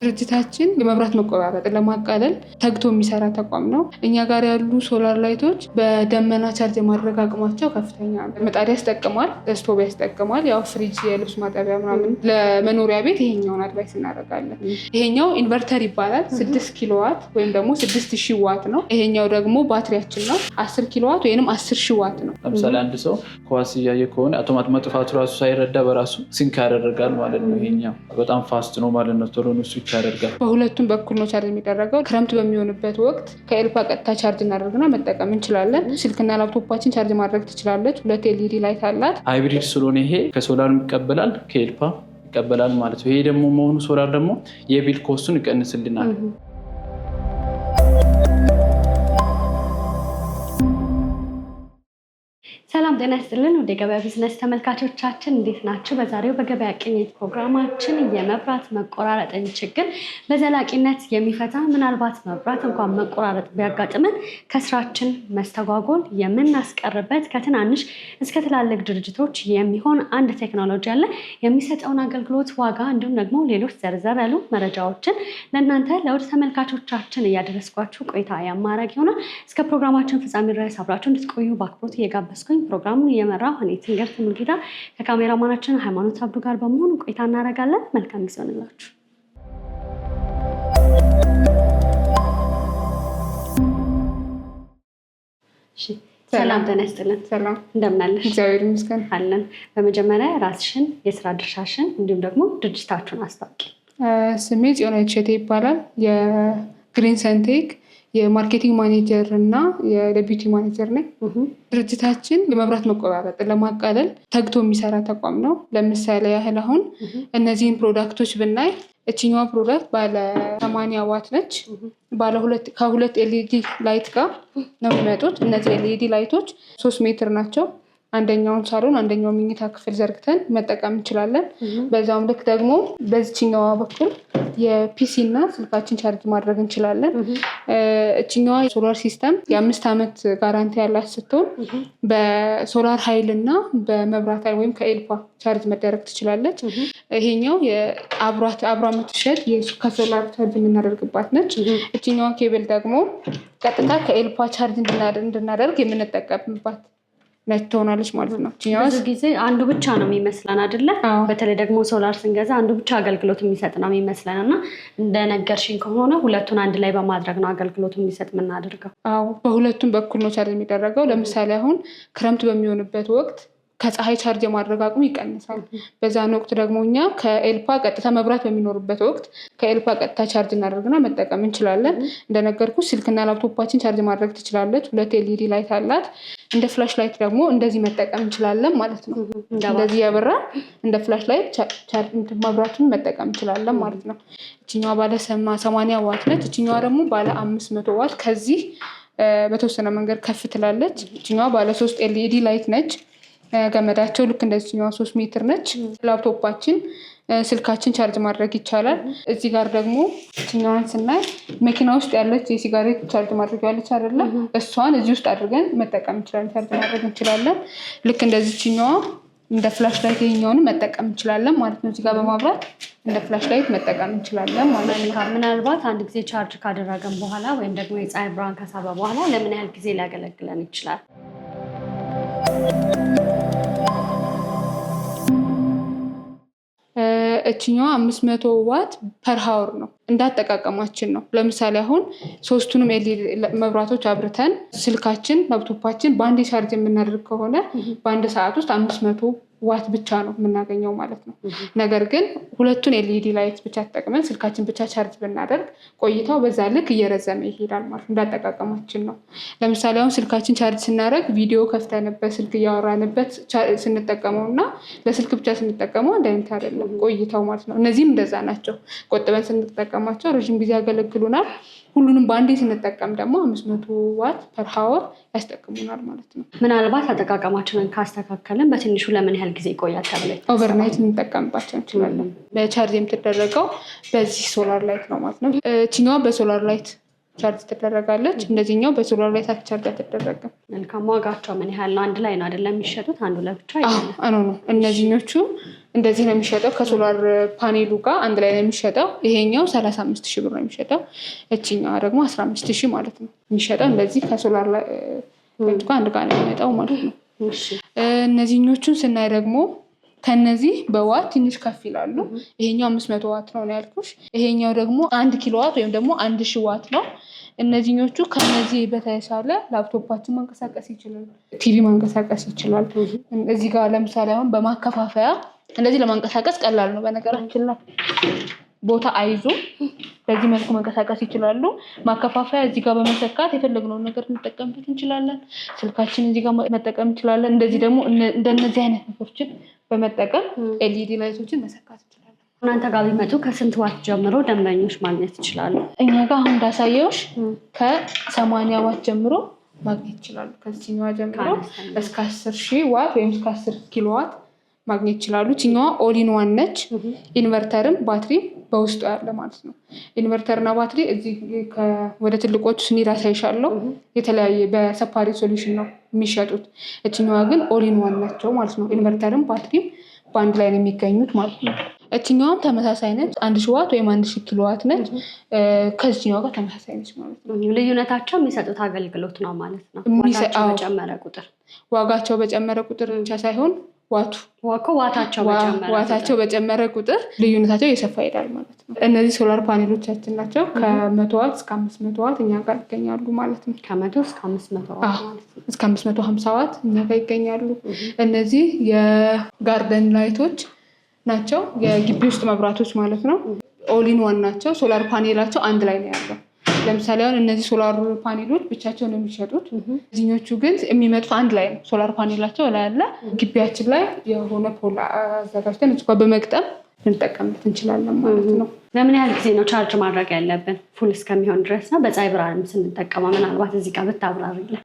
ድርጅታችን የመብራት መቆራረጥ ለማቃለል ተግቶ የሚሰራ ተቋም ነው። እኛ ጋር ያሉ ሶላር ላይቶች በደመና ቻርጅ የማድረግ አቅማቸው ከፍተኛ ነው። ምጣድ ያስጠቅማል፣ ስቶቭ ያስጠቅማል። ያው ፍሪጅ፣ የልብስ ማጠቢያ ምናምን ለመኖሪያ ቤት ይሄኛውን አድቫይስ እናደርጋለን። ይሄኛው ኢንቨርተር ይባላል። 6 ኪሎዋት ወይም ደግሞ 6000 ዋት ነው። ይሄኛው ደግሞ ባትሪያችን ነው። 10 ኪሎዋት ወይም 10000 ዋት ነው። ለምሳሌ አንድ ሰው ኳስ እያየ ከሆነ አውቶማት መጥፋቱ ራሱ ሳይረዳ በራሱ ሲንክ ያደርጋል ማለት ነው። ይሄኛው በጣም ፋስት ነው ማለት ነው። ቶሎ ነው ስዊች ያደርጋል። በሁለቱም በኩል ነው ቻርጅ የሚደረገው። ክረምት በሚሆንበት ወቅት ከኤልፓ ቀጥታ ቻርጅ እናደርግና መጠቀም እንችላለን። ስልክና ላፕቶፓችን ቻርጅ ማድረግ ትችላለች። 2 ኤልኢዲ ላይት አላት። ሃይብሪድ ስለሆነ ይሄ ከሶላር ይቀበላል፣ ከኤልፓ ይቀበላል ማለት ነው። ይሄ ደግሞ መሆኑ ሶላር ደግሞ የቢል ኮስቱን ይቀንስልናል። ሰላም ጤና ይስጥልን ወደ ገበያ ቢዝነስ ተመልካቾቻችን እንዴት ናችሁ? በዛሬው በገበያ ቅኝት ፕሮግራማችን የመብራት መቆራረጥን ችግር በዘላቂነት የሚፈታ ምናልባት መብራት እንኳን መቆራረጥ ቢያጋጥመን ከስራችን መስተጓጎል የምናስቀርበት ከትናንሽ እስከ ትላልቅ ድርጅቶች የሚሆን አንድ ቴክኖሎጂ አለ። የሚሰጠውን አገልግሎት ዋጋ፣ እንዲሁም ደግሞ ሌሎች ዘርዘር ያሉ መረጃዎችን ለእናንተ ለውድ ተመልካቾቻችን እያደረስኳችሁ ቆይታ ያማረግ ይሆናል። እስከ ፕሮግራማችን ፍጻሜ ድረስ አብራችሁ እንድትቆዩ በአክብሮት እየጋበዝኩኝ ፕሮግራሙን እየመራሁ እኔ ትንገርት ሙልጌታ ከካሜራማናችን ሃይማኖት አብዱ ጋር በመሆኑ ቆይታ እናደርጋለን። መልካም ጊዜ ይሁንላችሁ። ሰላም ጤና ይስጥልን። ሰላም እንደምን አለሽ? እግዚአብሔር ይመስገን አለን። በመጀመሪያ ራስሽን፣ የስራ ድርሻሽን እንዲሁም ደግሞ ድርጅታችሁን አስታውቂ። ስሜ ጽዮን እሸቴ ይባላል። የግሪን ሰንቴክ የማርኬቲንግ ማኔጀር እና የቢዩቲ ማኔጀር ነኝ። ድርጅታችን የመብራት መቆራረጥ ለማቃለል ተግቶ የሚሰራ ተቋም ነው። ለምሳሌ ያህል አሁን እነዚህን ፕሮዳክቶች ብናይ እችኛዋ ፕሮዳክት ባለ 80 ዋት ነች። ከሁለት ኤልኢዲ ላይት ጋር ነው የሚመጡት። እነዚህ ኤልኢዲ ላይቶች 3 ሜትር ናቸው። አንደኛውን ሳሎን አንደኛው መኝታ ክፍል ዘርግተን መጠቀም እንችላለን። በዛውም ልክ ደግሞ በዚችኛዋ በኩል የፒሲ እና ስልካችን ቻርጅ ማድረግ እንችላለን። እችኛዋ የሶላር ሲስተም የ5 ዓመት ጋራንቲ ያላት ስትሆን በሶላር ኃይል እና በመብራት ኃይል ወይም ከኤልፓ ቻርጅ መደረግ ትችላለች። ይሄኛው አብራ የምትሸጥ ከሶላር ቻርጅ የምናደርግባት ነች። እችኛዋ ኬብል ደግሞ ቀጥታ ከኤልፓ ቻርጅ እንድናደርግ የምንጠቀምባት ነች ትሆናለች ማለት ነው። ብዙ ጊዜ አንዱ ብቻ ነው የሚመስለን አይደለ? በተለይ ደግሞ ሶላር ስንገዛ አንዱ ብቻ አገልግሎት የሚሰጥ ነው የሚመስለን እና እንደነገርሽኝ ከሆነ ሁለቱን አንድ ላይ በማድረግ ነው አገልግሎት የሚሰጥ የምናደርገው። አዎ፣ በሁለቱም በኩል ነው ቻርጅ የሚደረገው። ለምሳሌ አሁን ክረምት በሚሆንበት ወቅት ከፀሐይ ቻርጅ የማድረግ አቅሙ ይቀንሳል። በዛን ወቅት ደግሞ እኛ ከኤልፓ ቀጥታ መብራት በሚኖርበት ወቅት ከኤልፓ ቀጥታ ቻርጅ እናደርግና መጠቀም እንችላለን። እንደነገርኩ ስልክና ላፕቶፓችን ቻርጅ ማድረግ ትችላለች። 2 ኤልኢዲ ላይት አላት። እንደ ፍላሽ ላይት ደግሞ እንደዚህ መጠቀም እንችላለን ማለት ነው። እንደዚህ ያበራ እንደ ፍላሽ ላይት መብራቱን መጠቀም እንችላለን ማለት ነው። እችኛዋ ባለ 80 ዋት ነች። እችኛዋ ደግሞ ባለ 500 ዋት ከዚህ በተወሰነ መንገድ ከፍ ትላለች። እችኛዋ ባለ 3 ኤልኢዲ ላይት ነች። ገመዳቸው ልክ እንደዚህኛዋ 3 ሜትር ነች። ላፕቶፓችን ስልካችን ቻርጅ ማድረግ ይቻላል። እዚህ ጋር ደግሞ እችኛዋን ስናይ መኪና ውስጥ ያለች የሲጋሬት ቻርጅ ማድረግ ያለች አይደለ? እሷን እዚህ ውስጥ አድርገን መጠቀም እንችላለን፣ ቻርጅ ማድረግ እንችላለን። ልክ እንደዚህኛዋ እንደ ፍላሽ ላይት ይሄኛውን መጠቀም እንችላለን ማለት ነው። እዚህ ጋር በማብራት እንደ ፍላሽ ላይት መጠቀም እንችላለን ማለት ነው። ምናልባት አንድ ጊዜ ቻርጅ ካደረገን በኋላ ወይም ደግሞ የፀሐይ ብርሃን ከሳበ በኋላ ለምን ያህል ጊዜ ሊያገለግለን ይችላል? እችኛዋ 500 ዋት ፐር ሃወር ነው። እንዳጠቃቀማችን ነው። ለምሳሌ አሁን 3ቱንም ኤልኢዲ መብራቶች አብርተን ስልካችን ላፕቶፓችን በአንድ ቻርጅ የምናደርግ ከሆነ በአንድ ሰዓት ውስጥ 500 ዋት ብቻ ነው የምናገኘው ማለት ነው። ነገር ግን 2ቱን ኤልኢዲ ላይት ብቻ ተጠቅመን ስልካችን ብቻ ቻርጅ ብናደርግ ቆይታው በዛ ልክ እየረዘመ ይሄዳል ማለት ነው። እንዳጠቃቀማችን ነው። ለምሳሌ አሁን ስልካችን ቻርጅ ስናደርግ ቪዲዮ ከፍተንበት ስልክ እያወራንበት ስንጠቀመው እና ለስልክ ብቻ ስንጠቀመው አንድ አይነት አይደለም ቆይታው ማለት ነው። እነዚህም እንደዛ ናቸው። ቆጥበን ስንጠቀማቸው ረዥም ጊዜ ያገለግሉናል። ሁሉንም በአንዴ ስንጠቀም ደግሞ 500 ዋት ፐር ሃወር ያስጠቅሙናል ማለት ነው። ምናልባት አጠቃቀማችንን ካስተካከልን በትንሹ ለምን ያህል ጊዜ ይቆያል ተብሎ ኦቨርናይት እንጠቀምባቸው እንችላለን። በቻርጅ የምትደረገው በዚህ ሶላር ላይት ነው ማለት ነው። እችኛዋ በሶላር ላይት ቻርጅ ትደረጋለች። እንደዚህኛው በሶላር ላይት ቻርጅ አትደረግም። መልካም። ዋጋቸው ምን ያህል ነው? አንድ ላይ ነው አይደለም የሚሸጡት? አንዱ ለብቻ ነው። እነዚህኞቹ እንደዚህ ነው የሚሸጠው። ከሶላር ፓኔሉ ጋር አንድ ላይ ነው የሚሸጠው። ይሄኛው 35,000 ብር ነው የሚሸጠው። እችኛዋ ደግሞ 15,000 ማለት ነው የሚሸጠው። እንደዚህ ከሶላር ጋር አንድ ጋር ነው የሚመጣው ማለት ነው። እነዚህኞቹን ስናይ ደግሞ ከነዚህ በዋት ትንሽ ከፍ ይላሉ። ይሄኛው 500 ዋት ነው ያልኩሽ። ይሄኛው ደግሞ 1 ኪሎዋት ወይም ደግሞ 1000 ዋት ነው። እነዚህኞቹ ከነዚህ በተሻለ ላፕቶፓችን ማንቀሳቀስ ይችላል፣ ቲቪ ማንቀሳቀስ ይችላል። እዚህ ጋር ለምሳሌ አሁን በማከፋፈያ እንደዚህ ለማንቀሳቀስ ቀላል ነው። በነገራችን ላይ ቦታ አይዙ በዚህ መልኩ መንቀሳቀስ ይችላሉ። ማከፋፈያ እዚህ ጋር በመሰካት የፈለግነውን ነገር እንጠቀምበት እንችላለን። ስልካችን እዚህ ጋር መጠቀም እንችላለን። እንደዚህ ደግሞ እንደነዚህ አይነት ነገሮችን በመጠቀም ኤልኢዲ ላይቶችን መሰካት እንችላለን። እናንተ ጋር ቢመጡ ከስንት ዋት ጀምሮ ደንበኞች ማግኘት ይችላሉ? እኛ ጋር አሁን እንዳሳየውሽ ከ80 ዋት ጀምሮ ማግኘት ይችላሉ። ከዚህኛዋ ጀምሮ እስከ 10,000 ዋት ወይም እስከ 10 ኪሎ ዋት ማግኘት ይችላሉ። ችኛዋ ኦሊን ዋን ነች። ኢንቨርተርም ባትሪ በውስጡ ያለ ማለት ነው። ኢንቨርተርና ባትሪ እዚህ ወደ ትልቆቹ ስኒድ አሳይሻለሁ። የተለያየ በሰፓሬት ሶሉሽን ነው የሚሸጡት። እችኛዋ ግን ኦሊን ዋን ናቸው ማለት ነው። ኢንቨርተርም ባትሪም በአንድ ላይ ነው የሚገኙት ማለት ነው። እችኛዋም ተመሳሳይ ነች። 1000 ዋት ወይም 1000 ኪሎ ዋት ነች። ከዚህኛዋ ጋር ተመሳሳይ ነች ማለት ነው። ልዩነታቸው የሚሰጡት አገልግሎት ነው ማለት ነው። ዋጋቸው በጨመረ ቁጥር ብቻ ሳይሆን ዋታቸው በጨመረ ቁጥር ልዩነታቸው እየሰፋ ይሄዳል ማለት ነው። እነዚህ ሶላር ፓኔሎቻችን ናቸው። ከ100 ዋት እስከ 500 ዋት እኛ ጋር ይገኛሉ ማለት ነው። ከ100 እስከ 500 ዋት እስከ 550 ዋት እኛ ጋር ይገኛሉ። እነዚህ የጋርደን ላይቶች ናቸው። የግቢ ውስጥ መብራቶች ማለት ነው። ኦሊን ዋን ናቸው። ሶላር ፓኔላቸው አንድ ላይ ነው ያለው። ለምሳሌ አሁን እነዚህ ሶላር ፓኔሎች ብቻቸውን ነው የሚሸጡት። እዚህኞቹ ግን የሚመጡት አንድ ላይ ነው። ሶላር ፓኔላቸው ላይ ያለ ግቢያችን ላይ የሆነ ፖል አዘጋጅተን እሱ ጋር በመግጠም ልንጠቀምበት እንችላለን ማለት ነው። ለምን ያህል ጊዜ ነው ቻርጅ ማድረግ ያለብን? ፉል እስከሚሆን ድረስ ነው። በፀሐይ ብርሃን ስንጠቀመው ምናልባት እዚህ ጋር ብታብራሪልን።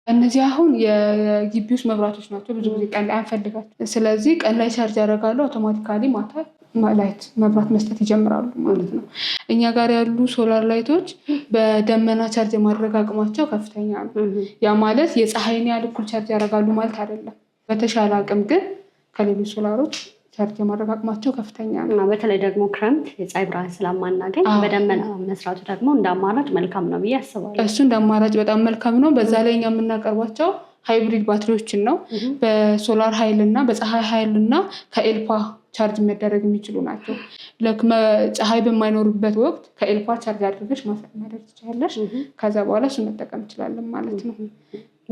እነዚህ አሁን የግቢ ውስጥ መብራቶች ናቸው። ብዙ ጊዜ ቀን ላይ አንፈልጋቸው። ስለዚህ ቀን ላይ ቻርጅ ያደርጋሉ። አውቶማቲካሊ ማታ ላይት መብራት መስጠት ይጀምራሉ ማለት ነው። እኛ ጋር ያሉ ሶላር ላይቶች በደመና ቻርጅ የማድረግ አቅማቸው ከፍተኛ ነው። ያ ማለት የፀሐይን ያህል እኩል ቻርጅ ያደርጋሉ ማለት አይደለም። በተሻለ አቅም ግን ከሌሎች ሶላሮች ቻርጅ የማድረግ አቅማቸው ከፍተኛ ነው። በተለይ ደግሞ ክረምት የፀሐይ ብርሃን ስለማናገኝ በደመና መስራቱ ደግሞ እንደ አማራጭ መልካም ነው ብዬ አስባለሁ። እሱ እንደ አማራጭ በጣም መልካም ነው። በዛ ላይ እኛ የምናቀርባቸው ሃይብሪድ ባትሪዎችን ነው። በሶላር ኃይል እና በፀሐይ ኃይል እና ከኤልፓ ቻርጅ መደረግ የሚችሉ ናቸው። ፀሐይ በማይኖርበት ወቅት ከኤልፓ ቻርጅ አድርገሽ ማድረግ ትችላለሽ። ከዛ በኋላ እሱ መጠቀም እንችላለን ማለት ነው።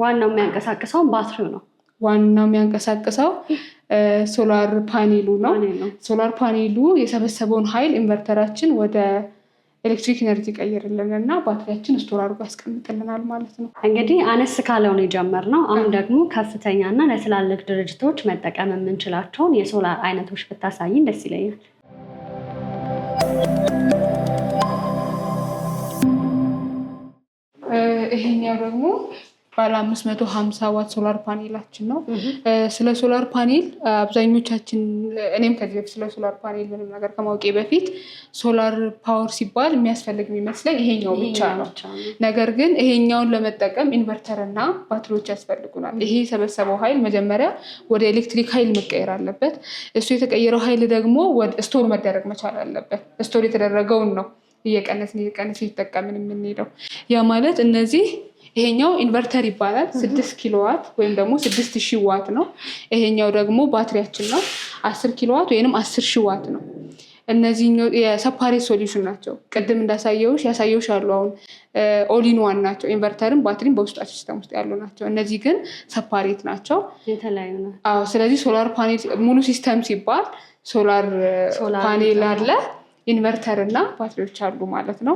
ዋናው የሚያንቀሳቅሰው ባትሪው ነው። ዋናው የሚያንቀሳቅሰው ሶላር ፓኔሉ ነው። ሶላር ፓኔሉ የሰበሰበውን ኃይል ኢንቨርተራችን ወደ ኤሌክትሪክ ኤነርጂ ቀይርልን እና ባትሪያችን ስቶር አድርጎ ያስቀምጥልናል ማለት ነው። እንግዲህ አነስ ካለው ነው የጀመርነው። አሁን ደግሞ ከፍተኛ እና ለትላልቅ ድርጅቶች መጠቀም የምንችላቸውን የሶላር አይነቶች ብታሳይን ደስ ይለኛል። ይሄኛው ደግሞ ባለ 550 ዋት ሶላር ፓኔላችን ነው። ስለ ሶላር ፓኔል አብዛኞቻችን እኔም ከዚህ በፊት ስለ ሶላር ፓኔል ምንም ነገር ከማውቄ በፊት ሶላር ፓወር ሲባል የሚያስፈልግ የሚመስለኝ ይሄኛው ብቻ ነው። ነገር ግን ይሄኛውን ለመጠቀም ኢንቨርተር እና ባትሪዎች ያስፈልጉናል። ይሄ የሰበሰበው ኃይል መጀመሪያ ወደ ኤሌክትሪክ ኃይል መቀየር አለበት። እሱ የተቀየረው ኃይል ደግሞ ወደ ስቶር መደረግ መቻል አለበት። ስቶር የተደረገውን ነው እየቀነስን እየተጠቀምን የምንሄደው። ያ ማለት እነዚህ ይሄኛው ኢንቨርተር ይባላል። 6 ኪሎዋት ወይም ደግሞ 6000 ዋት ነው። ይሄኛው ደግሞ ባትሪያችን ነው 10 ኪሎዋት ወይንም 10000 ዋት ነው። እነዚህ የሰፓሬት ሶሉሽን ናቸው። ቅድም ያሳየውሽ አሉ። አሁን ኦሊን ዋን ናቸው። ኢንቨርተርም ባትሪም በውስጣቸው ሲስተም ውስጥ ያሉ ናቸው። እነዚህ ግን ሰፓሬት ናቸው፣ የተለያዩ ነው። ስለዚህ ሶላር ፓኔል ሙሉ ሲስተም ሲባል ሶላር ፓኔል አለ፣ ኢንቨርተር እና ባትሪዎች አሉ ማለት ነው።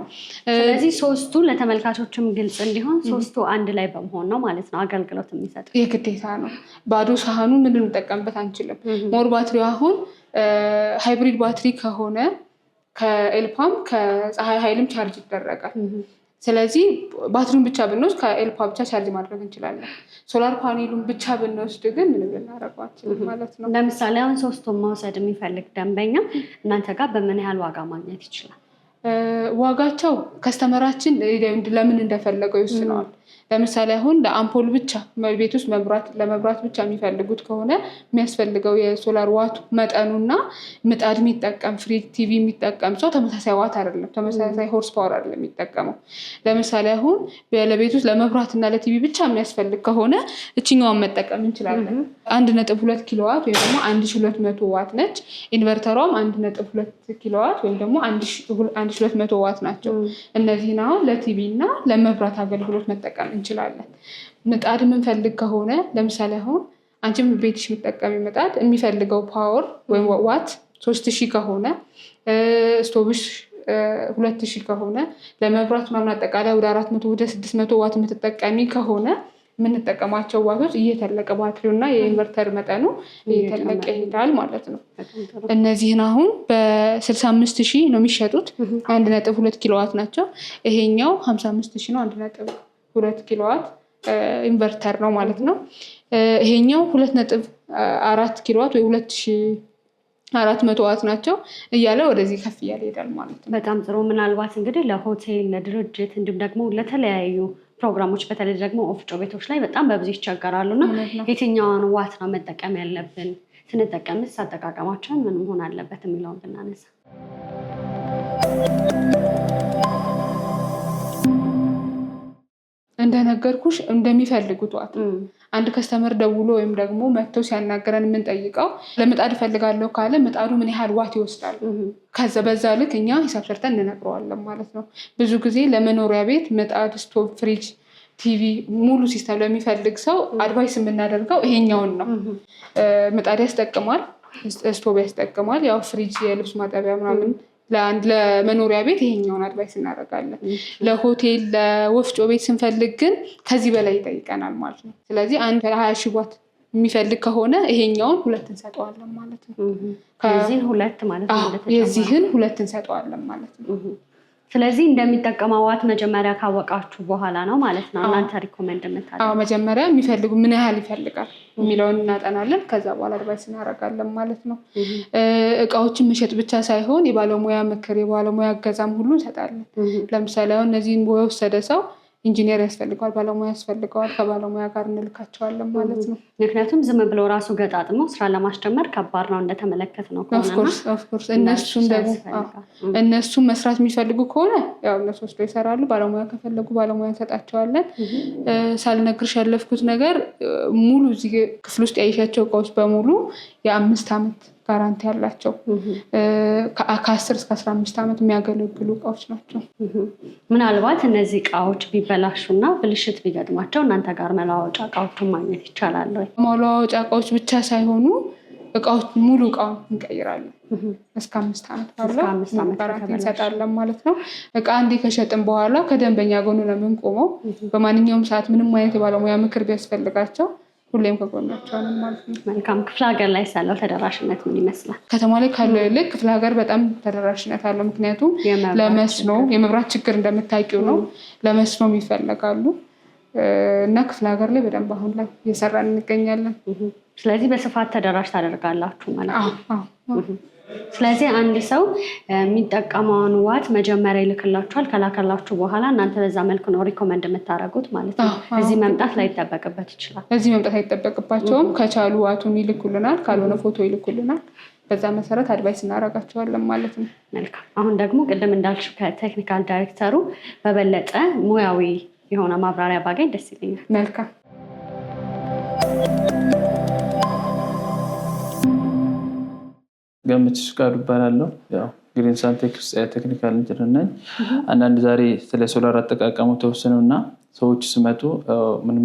ስለዚህ ሶስቱ ለተመልካቾችም ግልጽ እንዲሆን ሶስቱ አንድ ላይ በመሆን ነው ማለት ነው አገልግሎት የሚሰጥ። የግዴታ ነው። ባዶ ሳህኑ ምን ልንጠቀምበት አንችልም። ሞር ባትሪው አሁን ሃይብሪድ ባትሪ ከሆነ ከኤልፓም ከፀሐይ ኃይልም ቻርጅ ይደረጋል። ስለዚህ ባትሪውን ብቻ ብንወስድ ከኤልፓ ብቻ ቻርጅ ማድረግ እንችላለን። ሶላር ፓኔሉን ብቻ ብንወስድ ግን ምንም ልናደርገው አንችልም ማለት ነው። ለምሳሌ አሁን ሶስቱን መውሰድ የሚፈልግ ደንበኛ እናንተ ጋር በምን ያህል ዋጋ ማግኘት ይችላል? ዋጋቸው ከስተመራችን ለምን እንደፈለገው ይወስነዋል። ለምሳሌ አሁን ለአምፖል ብቻ ቤት ውስጥ ለመብራት ብቻ የሚፈልጉት ከሆነ የሚያስፈልገው የሶላር ዋቱ መጠኑና ምጣድ የሚጠቀም ፍሪጅ ቲቪ የሚጠቀም ሰው ተመሳሳይ ዋት አይደለም፣ ተመሳሳይ ሆርስ ፓወር አይደለም የሚጠቀመው። ለምሳሌ አሁን ለቤት ውስጥ ለመብራትና ለቲቪ ብቻ የሚያስፈልግ ከሆነ እችኛዋን መጠቀም እንችላለን። 1.2 ኪሎዋት ወይም ደግሞ 1200 ዋት ነች። ኢንቨርተሯም 1.2 ኪሎዋት ወይም ደግሞ 1200 ዋት ናቸው። እነዚህን አሁን ለቲቪ እና ለመብራት አገልግሎት መጠቀም እንችላለን። ምጣድ የምንፈልግ ከሆነ ለምሳሌ አሁን አንቺም ቤትሽ የምትጠቀሚ ምጣድ የሚፈልገው ፓወር ወይም ዋት 3000 ከሆነ ስቶቭሽ 2000 ከሆነ ለመብራት ምናምን አጠቃላይ ወደ 400 ወደ 600 ዋት የምትጠቀሚ ከሆነ የምንጠቀማቸው ዋቶች እየተለቀ ባትሪው እና የኢንቨርተር መጠኑ እየተለቀ ይሄዳል ማለት ነው። እነዚህን አሁን በ65000 ነው የሚሸጡት። 1.2 ኪሎዋት ናቸው። ይሄኛው 55000 ነው። 1.2 ኪሎዋት ኢንቨርተር ነው ማለት ነው። ይሄኛው 2.4 ኪሎዋት ወይ 2400 ዋት ናቸው እያለ ወደዚህ ከፍ እያለ ይሄዳል ማለት ነው። በጣም ጥሩ። ምናልባት እንግዲህ ለሆቴል፣ ለድርጅት እንዲሁም ደግሞ ለተለያዩ ፕሮግራሞች በተለይ ደግሞ ወፍጮ ቤቶች ላይ በጣም በብዙ ይቸገራሉ እና የትኛውን ዋት ነው መጠቀም ያለብን? ስንጠቀምስ አጠቃቀማችን ምን መሆን አለበት የሚለውን ብናነሳ እንደነገርኩሽ እንደሚፈልጉት ዋት አንድ ከስተመር ደውሎ ወይም ደግሞ መጥቶ ሲያናገረን የምንጠይቀው ለምጣድ እፈልጋለሁ ካለ ምጣዱ ምን ያህል ዋት ይወስዳል፣ ከዛ በዛ ልክ እኛ ሂሳብ ሰርተን እንነግረዋለን ማለት ነው። ብዙ ጊዜ ለመኖሪያ ቤት ምጣድ፣ ስቶቭ፣ ፍሪጅ፣ ቲቪ ሙሉ ሲስተም ለሚፈልግ ሰው አድቫይስ የምናደርገው ይሄኛውን ነው። ምጣድ ያስጠቅማል፣ ስቶቭ ያስጠቅማል። ያው ፍሪጅ የልብስ ማጠቢያ ምናምን ለመኖሪያ ቤት ይሄኛውን አድቫይስ እናደርጋለን። ለሆቴል፣ ለወፍጮ ቤት ስንፈልግ ግን ከዚህ በላይ ይጠይቀናል ማለት ነው። ስለዚህ 20 ዋት የሚፈልግ ከሆነ ይሄኛውን 2 እንሰጠዋለን ማለት ነው። የዚህን 2 ማለት ነው። የዚህን 2 እንሰጠዋለን ማለት ነው። ስለዚህ እንደሚጠቀመው ዋት መጀመሪያ ካወቃችሁ በኋላ ነው ማለት ነው እናንተ ሪኮመንድ የምታደርጉት? መጀመሪያ የሚፈልጉ ምን ያህል ይፈልጋል የሚለውን እናጠናለን። ከዛ በኋላ አድቫይስ እናደርጋለን ማለት ነው። እቃዎችን መሸጥ ብቻ ሳይሆን የባለሙያ ምክር፣ የባለሙያ እገዛም ሁሉ እንሰጣለን። ለምሳሌ አሁን እነዚህን የወሰደ ሰው ኢንጂነር ያስፈልገዋል፣ ባለሙያ ያስፈልገዋል። ከባለሙያ ጋር እንልካቸዋለን ማለት ነው። ምክንያቱም ዝም ብለው ራሱ ገጣጥመው ስራ ለማስጀመር ከባድ ነው እንደተመለከት ነው። ኦፍኮርስ እነሱም ደግሞ እነሱም መስራት የሚፈልጉ ከሆነ ያው እነሱ ወስደው ይሰራሉ። ባለሙያ ከፈለጉ ባለሙያ እንሰጣቸዋለን። ሳልነግርሽ ያለፍኩት ነገር ሙሉ እዚህ ክፍል ውስጥ ያየሻቸው እቃዎች በሙሉ የ5 ዓመት ጋራንቲ ያላቸው ከ10 እስከ 15 ዓመት የሚያገለግሉ እቃዎች ናቸው። ምናልባት እነዚህ እቃዎች ቢበላሹና ብልሽት ቢገጥማቸው እናንተ ጋር መለዋወጫ እቃዎችን ማግኘት ይቻላል ወይ? መለዋወጫ እቃዎች ብቻ ሳይሆኑ እቃዎች ሙሉ እቃውን እንቀይራለን። እስከ 5 ዓመት ባለው ጋራንቲ እንሰጣለን ማለት ነው። እቃ አንዴ ከሸጥን በኋላ ከደንበኛ ጎን ነው የምንቆመው። በማንኛውም ሰዓት ምንም አይነት የባለሙያ ምክር ቢያስፈልጋቸው ሁሌም ከጎናቸው ነን ማለት ነው። መልካም። ክፍለ ሀገር ላይ ያለው ተደራሽነት ምን ይመስላል? ከተማ ላይ ካለው ይልቅ ክፍለ ሀገር በጣም ተደራሽነት አለው። ምክንያቱም ለመስኖ የመብራት ችግር እንደምታውቂው ነው፣ ለመስኖም ይፈለጋሉ እና ክፍለ ሀገር ላይ በደንብ አሁን ላይ እየሰራን እንገኛለን። ስለዚህ በስፋት ተደራሽ ታደርጋላችሁ ማለት ነው። ስለዚህ አንድ ሰው የሚጠቀመውን ዋት መጀመሪያ ይልክላችኋል። ከላከላችሁ በኋላ እናንተ በዛ መልኩ ነው ሪኮመንድ የምታደርጉት ማለት ነው። እዚህ መምጣት ላይጠበቅበት ይችላል። እዚህ መምጣት አይጠበቅባቸውም። ከቻሉ ዋቱን ይልኩልናል፣ ካልሆነ ፎቶ ይልኩልናል። በዛ መሰረት አድቫይስ እናደርጋቸዋለን ማለት ነው። መልካም። አሁን ደግሞ ቅድም እንዳልሽ ከቴክኒካል ዳይሬክተሩ በበለጠ ሙያዊ የሆነ ማብራሪያ ባገኝ ደስ ይለኛል። መልካም። ገምትሽ ፍቃዱ እባላለሁ። ያው ግሪን ሳንቴክ ውስጥ ቴክኒካል ኢንጂነር ነኝ። አንዳንድ ዛሬ ስለ ሶላር አጠቃቀሙ ተወስነው እና ሰዎች ሲመጡ ምን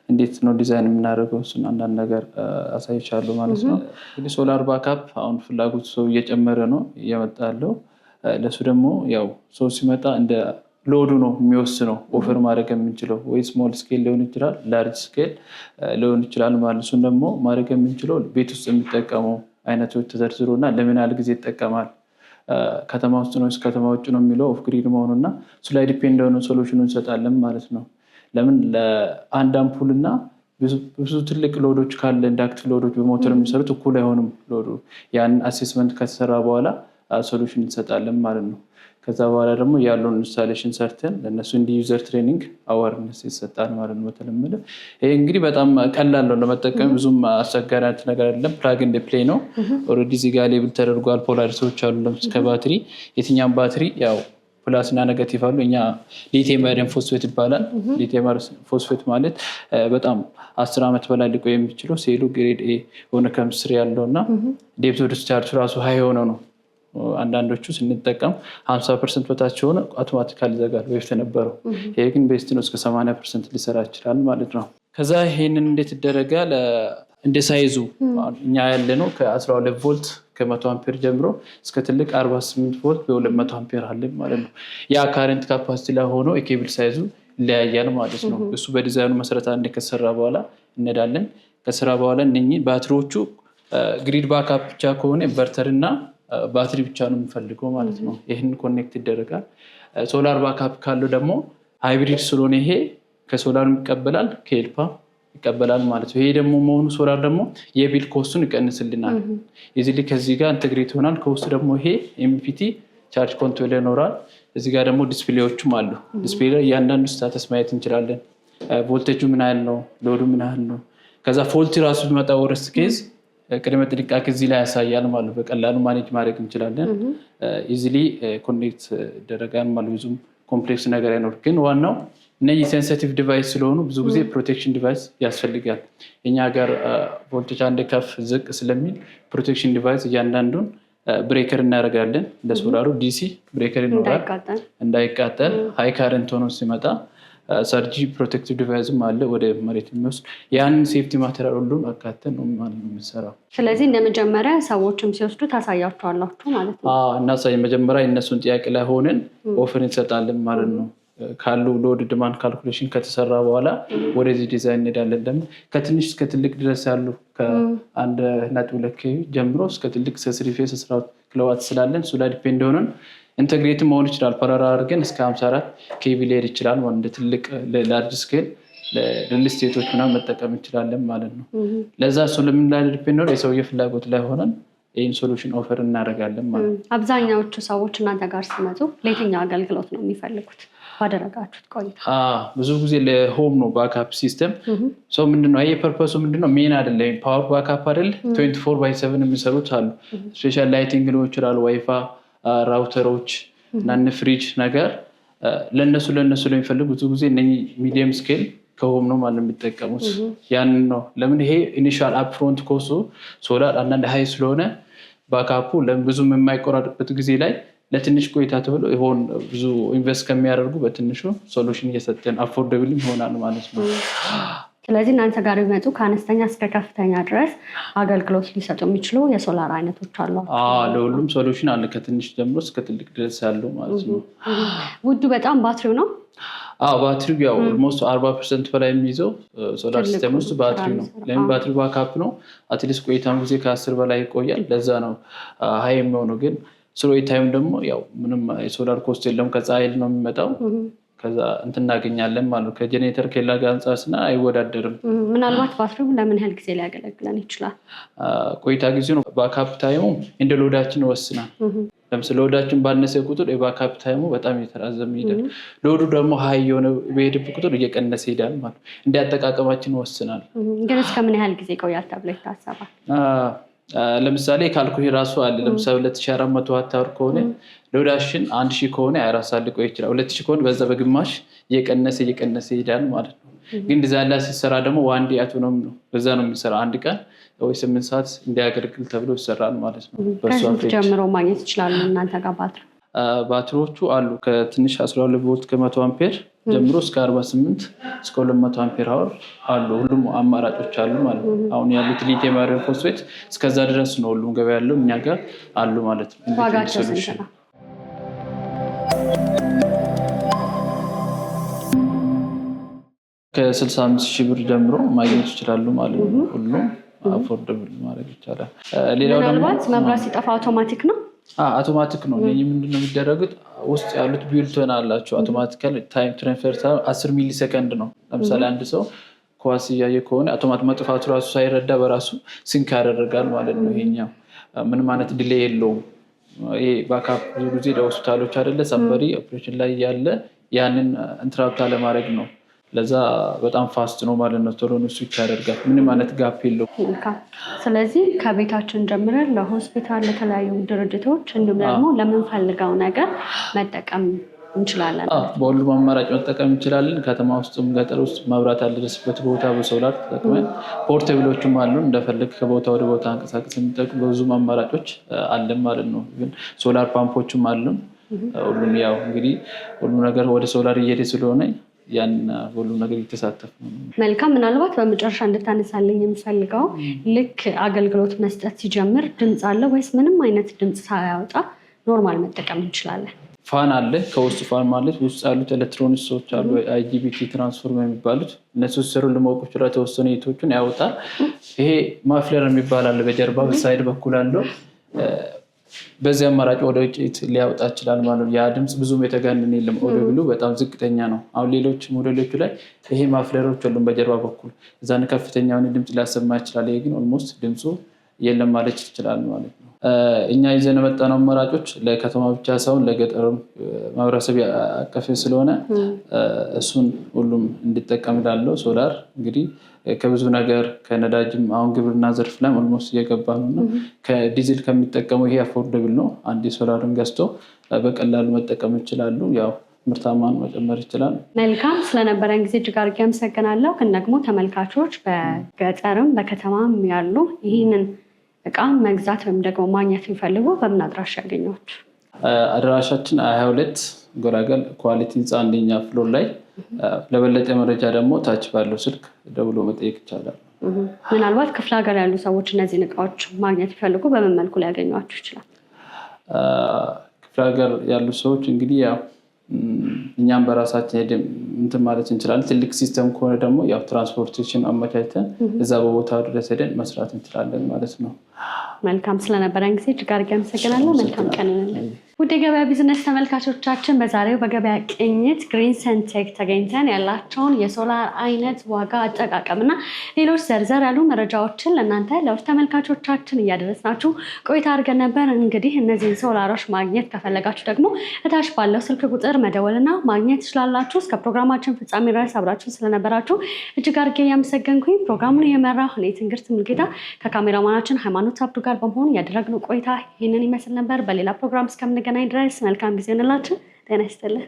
እንዴት ነው ዲዛይን የምናደርገው እሱን አንዳንድ ነገር አሳይቻለሁ ማለት ነው። እንግዲህ ሶላር ባካፕ አሁን ፍላጎቱ ሰው እየጨመረ ነው እየመጣ ያለው። ለሱ ደግሞ ያው ሰው ሲመጣ እንደ ሎዱ ነው የሚወስነው ኦፈር ማድረግ የምንችለው ወይ ስሞል ስኬል ሊሆን ይችላል፣ ላርጅ ስኬል ሊሆን ይችላል ማለት እሱን ደግሞ ማድረግ የምንችለው ቤት ውስጥ የሚጠቀመው አይነቶች ተዘርዝሮ እና ለምን ያህል ጊዜ ይጠቀማል፣ ከተማ ውስጥ ነው ከተማ ውጭ ነው የሚለው ኦፍ ግሪድ መሆኑና እሱ ላይ ዲፔንድ የሆነ ሶሉሽኑ እንሰጣለን ማለት ነው። ለምን ለአንድ አምፑል እና ብዙ ትልቅ ሎዶች ካለ ኢንዳክቲቭ ሎዶች በሞተር የሚሰሩት እኩል አይሆንም ሎዱ። ያን አሴስመንት ከተሰራ በኋላ ሶሉሽን እንሰጣለን ማለት ነው። ከዛ በኋላ ደግሞ ያለውን ኢንስታሌሽን ሰርተን ለእነሱ እንዲ ዩዘር ትሬኒንግ አዋርነስ ይሰጣል ማለት ነው በተለመደ። ይሄ እንግዲህ በጣም ቀላል ነው ለመጠቀም፣ ብዙም አስቸጋሪ ነገር አይደለም። ፕላግ ኤንድ ፕሌይ ነው። ኦልሬዲ እዚህ ጋር ሌብል ተደርጓል። ፖላሪቲዎች አሉ። ለምሳሌ ከባትሪ የትኛም ባትሪ ያው ፕላስ እና ኔጋቲቭ አሉ። እኛ ሊቲየም አይረን ፎስፌት ይባላል። ሊቲየም አይረን ፎስፌት ማለት በጣም 10 ዓመት በላይ ሊቆይ የሚችለው ሴሉ ግሬድ ኤ የሆነ ከምስትሪ ያለው እና ዴፕዝ ኦፍ ዲስቻርጅ ራሱ ሀይ የሆነ ነው። አንዳንዶቹ ስንጠቀም 50% በታች የሆነ አውቶማቲካሊ ይዘጋል በፊት የነበረው። ይሄ ግን ቤስት ነው፣ እስከ 80% ሊሰራ ይችላል ማለት ነው። ከዛ ይሄንን እንዴት ይደረጋል? እንደ ሳይዙ እኛ ያለ ነው ከ12 ቮልት ከ100 አምፔር ጀምሮ እስከ ትልቅ 48 ቮልት በ200 አምፔር አለ ማለት ነው። ያ ካረንት ካፓሲቲ ላይ ሆኖ የኬብል ሳይዙ ይለያያል ማለት ነው። እሱ በዲዛይኑ መሰረት አንድ ከሰራ በኋላ እንሄዳለን። ከስራ በኋላ እነኚህ ባትሪዎቹ ግሪድ ባካፕ ብቻ ከሆነ ኢንቨርተር እና ባትሪ ብቻ ነው የምፈልገው ማለት ነው። ይህን ኮኔክት ይደረጋል። ሶላር ባካፕ ካለው ደግሞ ሃይብሪድ ስለሆነ ይሄ ከሶላር ይቀበላል ከኤልፓ ይቀበላል ማለት ነው። ይሄ ደግሞ መሆኑ ሶላር ደግሞ የቢል ኮስቱን ይቀንስልናል። እዚህ ላይ ከዚህ ጋር ኢንተግሬት ይሆናል። ከውስጥ ደግሞ ይሄ ኤምፒቲ ቻርጅ ኮንትሮል ይኖራል። እዚህ ጋር ደግሞ ዲስፕሌዎችም አሉ። ዲስፕሌይ ላይ እያንዳንዱ ስታተስ ማየት እንችላለን። ቮልቴጁ ምን ያህል ነው፣ ሎዱ ምን ያህል ነው። ከዛ ፎልት ራሱ ቢመጣ ወረስት ኬዝ ቅድመ ጥንቃቄ እዚህ ላይ ያሳያል ማለት በቀላሉ ማኔጅ ማድረግ እንችላለን። ኢዚሊ ኮኔክት ይደረጋል ማለት ብዙም ኮምፕሌክስ ነገር አይኖር። ግን ዋናው እነዚህ ሴንሲቲቭ ዲቫይስ ስለሆኑ ብዙ ጊዜ ፕሮቴክሽን ዲቫይስ ያስፈልጋል። የኛ ሀገር ቮልቴጅ አንድ ከፍ ዝቅ ስለሚል ፕሮቴክሽን ዲቫይስ እያንዳንዱን ብሬከር እናደርጋለን። ለሶላሩ ዲሲ ብሬከር ይኖራል እንዳይቃጠል። ሃይ ካረንት ሆኖ ሲመጣ ሰርጂ ፕሮቴክቲቭ ዲቫይዝም አለ ወደ መሬት የሚወስድ። ያንን ሴፍቲ ማቴሪያል ሁሉም አካተን ነው የምንሰራው። ስለዚህ እንደመጀመሪያ ሰዎችም ሲወስዱ ታሳያቸዋላችሁ ማለት ነው? እናሳይ። መጀመሪያ የእነሱን ጥያቄ ላይ ሆነን ኦፈር እንሰጣለን ማለት ነው። ካሉ ሎድ ዲማንድ ካልኩሌሽን ከተሰራ በኋላ ወደዚህ ዲዛይን እንሄዳለን። ደግሞ ከትንሽ እስከ ትልቅ ድረስ ያሉ ከ1.2 ኬቪ ጀምሮ እስከ ትልቅ 3 ፌዝ 14 ኪሎዋት ስላለን እሱ ላይ ዲፔንድ ሆነን ኢንተግሬት መሆን ይችላል። ፓራራ አድርገን እስከ 54 ኬቪ ሊሄድ ይችላል ማለት እንደ ትልቅ ላርጅ ስኬል ለሪል ስቴቶች ምናምን መጠቀም እንችላለን ማለት ነው። ለዛ እሱ ለምን ላይ ዲፔንድ ሆነ የሰውየ ፍላጎት ላይ ሆነን ይህን ሶሉሽን ኦፈር እናደርጋለን ማለት ነው። አብዛኛዎቹ ሰዎች እናንተ ጋር ሲመጡ ለየትኛው አገልግሎት ነው የሚፈልጉት? ባደረጋችሁት ቆይታ ብዙ ጊዜ ለሆም ነው ባካፕ ሲስተም። ሰው ምንድነው ይሄ ፐርፐሱ ምንድነው? ሜን አይደለም ፓወር ባካፕ አይደል 24/7 የሚሰሩት አሉ። ስፔሻል ላይቲንግ ነው ይችላል፣ ዋይፋ ራውተሮች እና ፍሪጅ ነገር ለነሱ ለሚፈልጉ ብዙ ጊዜ እነኚህ ሚዲየም ስኬል ከሆም ነው ማለት የሚጠቀሙት። ያን ነው ለምን ይሄ ኢኒሻል አፕፍሮንት ኮሱ ሶላር አንዳንድ ሀይ ስለሆነ ባካፑ ብዙም የማይቆራጥበት ጊዜ ላይ ለትንሽ ቆይታ ተብሎ ይሆን ብዙ ኢንቨስት ከሚያደርጉ በትንሹ ሶሉሽን እየሰጠን አፎርደብል ይሆናል ማለት ነው። ስለዚህ እናንተ ጋር ቢመጡ ከአነስተኛ እስከ ከፍተኛ ድረስ አገልግሎት ሊሰጡ የሚችሉ የሶላር አይነቶች አሉ? ለሁሉም ሶሉሽን አለ፣ ከትንሽ ጀምሮ እስከ ትልቅ ድረስ ያለው ማለት ነው። ውዱ በጣም ባትሪው ነው? ባትሪው ያው ኦልሞስት 40% በላይ የሚይዘው ሶላር ሲስተም ውስጥ ባትሪ ነው። ለምን ባትሪ ባካፕ ነው። አትሊስት ቆይታም ጊዜ ከ10 በላይ ይቆያል። ለዛ ነው ሀይ የሚሆነው። ግን ስሎ ታይም ደግሞ ያው ምንም የሶላር ኮስት የለም፣ ከፀሐይ ነው የሚመጣው። ከዛ እናገኛለን ማለት ከጄኔሬተር ኬላ ጋር አንጻር ስና አይወዳደርም። ምናልባት ባትሪው ለምን ያህል ጊዜ ሊያገለግለን ይችላል? ቆይታ ጊዜ ነው። ባካፕ ታይሙ እንደ ሎዳችን ይወስናል። ለምሳሌ ሎዳችን ባነሰ ቁጥር የባካፕ ታይሙ በጣም እየተራዘመ ይሄዳል። ሎዱ ደግሞ ሀይ የሆነ በሄድበት ቁጥር እየቀነሰ ይሄዳል ማለት እንደ አጠቃቀማችን ይወስናል። ግን እስከምን ያህል ጊዜ ይቆያል ተብሎ ይታሰባል? ለምሳሌ ካልኩሌ ራሱ አለ። ለምሳሌ 2400 ዋት አወር ከሆነ ሎዳችን 1000 ከሆነ 24 ሰዓት ሊቆይ ይችላል። 2000 ከሆነ በዛ በግማሽ እየቀነሰ ይሄዳል ማለት ነው። ግን ዲዛይን ላይ ሲሰራ ደግሞ ዋን ዴይ አውቶኖም ነው። በዛ ነው የሚሰራ። አንድ ቀን ወይ 8 ሰዓት እንዲያገለግል ተብሎ ይሰራል ማለት ነው። ከስንት ጀምሮ ማግኘት ይችላሉ እናንተ ጋር ባትሪ? ባትሪዎቹ አሉ ከትንሽ 12 ቮልት ከ100 አምፔር ጀምሮ እስከ 48 እስከ 200 አምፔር አወር አሉ። ሁሉም አማራጮች አሉ ማለት ነው። አሁን ያሉት ሊቲየም አይረን ፎስፌት እስከዛ ድረስ ነው ሁሉም ገበያ ያለው እኛ ጋር አሉ ማለት ነው። ዋጋቸው ስንት ነው? ከ65,000 ብር ጀምሮ ማግኘት ይችላሉ ማለት ነው። ሁሉም አፎርደብል ማድረግ ይቻላል። ሌላው ደግሞ ምናልባት መብራት ሲጠፋ አውቶማቲክ ነው? አውቶማቲክ ነው። እነዚህ ምንድነው የሚደረጉት? ውስጥ ያሉት ቢልቶን አላቸው። አውቶማቲካል ታይም ትራንስፈር 10 ሚሊ ሰከንድ ነው። ለምሳሌ አንድ ሰው ኳስ እያየ ከሆነ አውቶማቲክ መጥፋቱ ራሱ ሳይረዳ በራሱ ሲንክ ያደርጋል ማለት ነው። ይሄኛው ምንም አይነት ዲሌይ የለውም። ይሄ ባካፕ ብዙ ጊዜ ለሆስፒታሎች አይደለ ሰበሪ ኦፕሬሽን ላይ ያለ ያንን ኢንተራፕት ለማድረግ ነው። ለዛ በጣም ፋስት ነው ማለት ነው። ቶሎ ነው ስዊች ያደርጋል። ምንም አይነት ጋፕ የለውም። ስለዚህ ከቤታችን ጀምረን ለሆስፒታል፣ ለተለያዩ ድርጅቶች እንዲሁም ደግሞ ለምንፈልገው ነገር መጠቀም እንችላለን። በሁሉም አማራጭ መጠቀም እንችላለን። ከተማ ውስጥም ገጠር ውስጥ መብራት ያልደረሰበት ቦታ በሶላር ተጠቅመን ፖርቴብሎችም አሉ። እንደፈለግ ከቦታ ወደ ቦታ አንቀሳቀስ የሚጠቅም በብዙም አማራጮች አለን ማለት ነው። ግን ሶላር ፓምፖችም አሉን። ሁሉም ያው እንግዲህ ሁሉም ነገር ወደ ሶላር እየሄደ ስለሆነ ያን ሁሉም ነገር እየተሳተፍ ነው። መልካም። ምናልባት በመጨረሻ እንድታነሳልኝ የምፈልገው ልክ አገልግሎት መስጠት ሲጀምር ድምፅ አለ ወይስ ምንም አይነት ድምፅ ሳያወጣ ኖርማል መጠቀም እንችላለን? ፋን አለ። ከውስጥ ፋን ማለት ውስጥ ያሉት ኤሌክትሮኒክሶች አሉ፣ IGBT ትራንስፎርም የሚባሉት እነሱ ሲሰሩ ለማወቅ ይችላል። ተወሰኑ የቶቹን ያወጣል። ይሄ ማፍለር የሚባል አለ በጀርባ በሳይድ በኩል አለው። በዚህ አማራጭ ወደ ውጭ ሊያወጣ ይችላል ማለት ነው። ያ ድምፅ ብዙም የተጋነነ የለም። ኦዲብሉ በጣም ዝቅተኛ ነው። አሁን ሌሎች ሞዴሎቹ ላይ ይሄ ማፍለሮች አሉን በጀርባ በኩል እዛን ከፍተኛ የሆነ ድምፅ ሊያሰማ ይችላል። ይሄ ግን ኦልሞስት ድምፁ የለም ማለት ይችላል ማለት ነው። እኛ ይዘን የመጣነው አማራጮች ለከተማ ብቻ ሳይሆን ለገጠርም ማህበረሰብ አቀፍ ስለሆነ እሱን ሁሉም እንዲጠቀም ላለው ሶላር እንግዲህ ከብዙ ነገር ከነዳጅም አሁን ግብርና ዘርፍ ላይ ኦልሞስት እየገባ ነው። ከዲዝል ከሚጠቀሙ ይሄ አፎርደብል ነው። አንድ ሶላርን ገዝቶ በቀላሉ መጠቀም ይችላሉ። ያው ምርታማን መጨመር ይችላል። መልካም። ስለነበረን ጊዜ እጅግ አድርጌ አመሰግናለሁ። ግን ደግሞ ተመልካቾች በገጠርም በከተማም ያሉ ይህንን እቃ መግዛት ወይም ደግሞ ማግኘት የሚፈልጉ በምን አድራሻ ያገኟችሁ? አድራሻችን 22 ጎራገል ኳሊቲ ህንፃ አንደኛ ፍሎር ላይ። ለበለጠ መረጃ ደግሞ ታች ባለው ስልክ ደውሎ መጠየቅ ይቻላል። ምናልባት ክፍለ ሀገር ያሉ ሰዎች እነዚህን እቃዎች ማግኘት ይፈልጉ በምን መልኩ ሊያገኟችሁ ይችላል? ክፍለ ሀገር ያሉ ሰዎች እንግዲህ ያው እኛም በራሳችን ሄደን እንትን ማለት እንችላለን። ትልቅ ሲስተም ከሆነ ደግሞ ያው ትራንስፖርቴሽን አመቻችተን እዛ በቦታው ድረስ ሄደን መስራት እንችላለን ማለት ነው። መልካም። ስለነበረን ጊዜ እጅግ አድርጌ አመሰግናለሁ። መልካም ቀን ይሁንልን። ውድ የገበያ ቢዝነስ ተመልካቾቻችን በዛሬው በገበያ ቅኝት ግሪን ሰንቴክ ተገኝተን ያላቸውን የሶላር አይነት ዋጋ፣ አጠቃቀምና ሌሎች ዘርዘር ያሉ መረጃዎችን ለእናንተ ለውድ ተመልካቾቻችን እያደረስናችሁ ቆይታ አድርገን ነበር። እንግዲህ እነዚህን ሶላሮች ማግኘት ከፈለጋችሁ ደግሞ እታች ባለው ስልክ ቁጥር መደወልና ማግኘት ትችላላችሁ። እስከ ፕሮግራማችን ፍጻሜ ድረስ አብራችሁን ስለነበራችሁ እጅግ አድርጌ እያመሰገንኩኝ ፕሮግራሙን የመራው እኔ ትንግርት ሙልጌታ ከካሜራማናችን ሃይማኖት አብዱ ጋር በመሆን ያደረግነው ቆይታ ይህንን ይመስል ነበር። በሌላ ፕሮግራም እስከምንገናኝ ድረስ መልካም ጊዜ እንላችሁ። ጤና ይስጥልን።